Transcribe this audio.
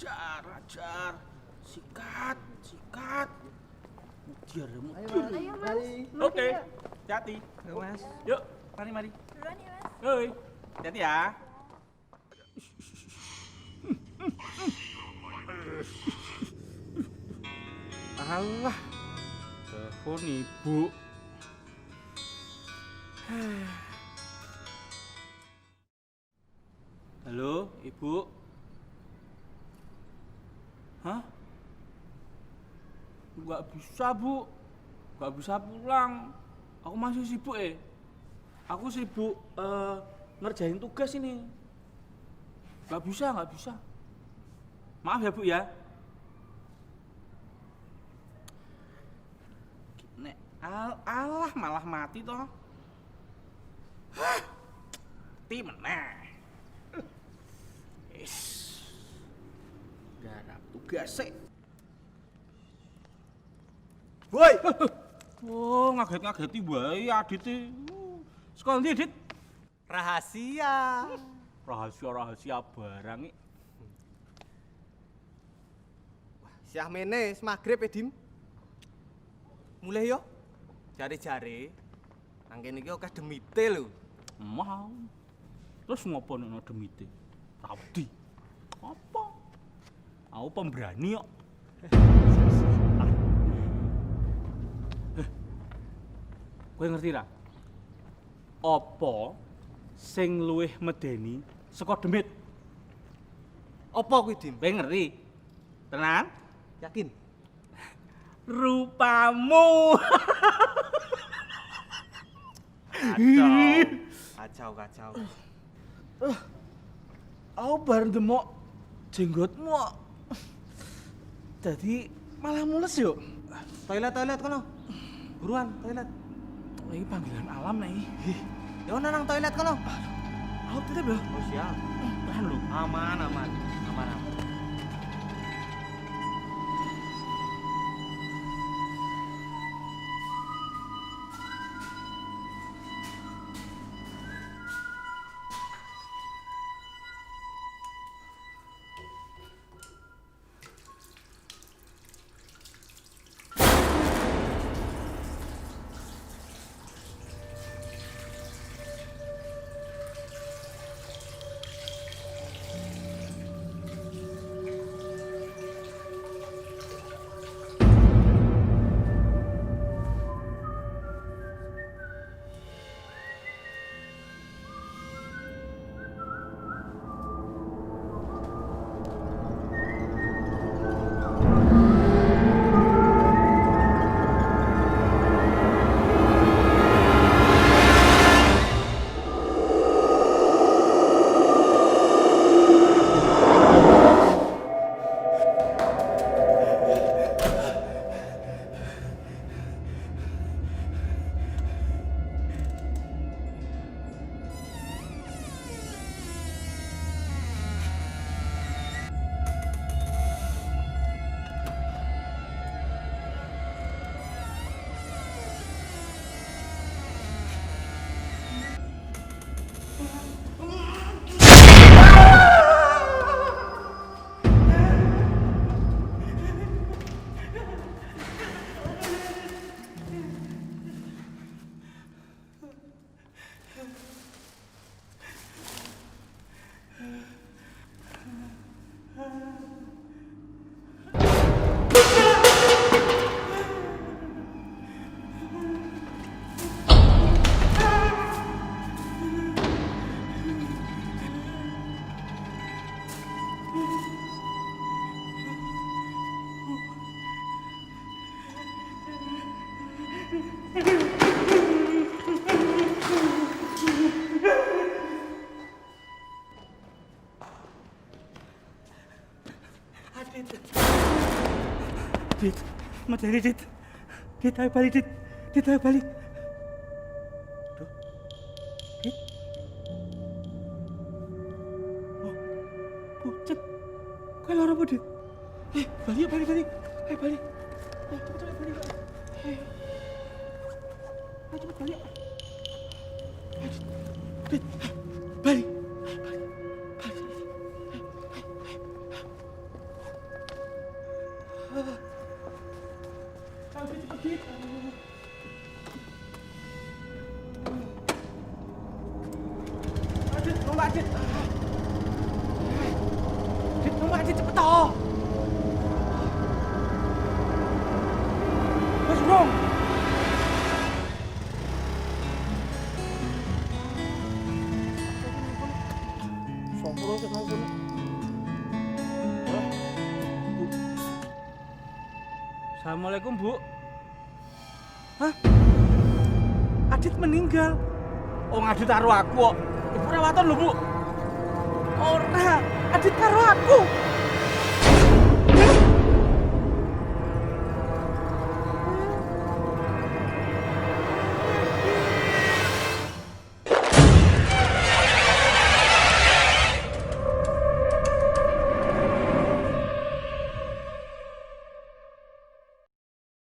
Ajar. Sikat. Mutiara. Ayo Mas. Oke, hati. Ayo Mas. Yuk, mari. Duluan ya Mas. Hoi, hati ya. Alah, telepon ibu. Halo, ibu. Hah? Nggak bisa, Bu. Nggak bisa pulang. Aku masih sibuk, Aku sibuk ngerjain tugas ini. Nggak bisa. Maaf ya, Bu ya. Nek, alah malah mati toh. Hah, mati meneh. Garap tugas sih. Woi. Oh, ngaget-ngageti wae Adit e. Sekolah ndi, Dit? Rahasia. Rahasia barang iki. Siah mene magrib Dim. Mulai yo. Jare-jare nang kene iki akeh demite lho. Mau. Terus ngopo nek demite? Raudi. Apa? Aku pemberani kok. Kowe ngerti ra? Apa sing luwih medeni saka demit? Apa kuwi Dim? Kowe ngerti? Tenan? Yakin? Rupamu. Kacau. Aku bareng demok jenggotmu kok. Dadi malah mules yo. Toilet kono. Buruan toilet. Ini panggilan alam nih. Ya ono nang toilet kono. Aku titip ya. Oh siap. Tahan lu. Aman. Dit, materi Dit. Dit, ayo balik Dit. Dit, ayo balik. Aduh. Dit. Oh, pucet. Kau lara apa Dit? Balik. Ayo balik. Ayo cepet balik. Ayo cepet balik. Ayo, Dit. Balik. Mbak Adit. Adit, Mbak Adit cepet toh. Mas Bro. Sopo sing ngomong. Assalamualaikum, Bu. Hah? Adit meninggal. Oh, Adit karo aku kok. Ibu rawatan lho, Bu. Ora, Adit karo aku.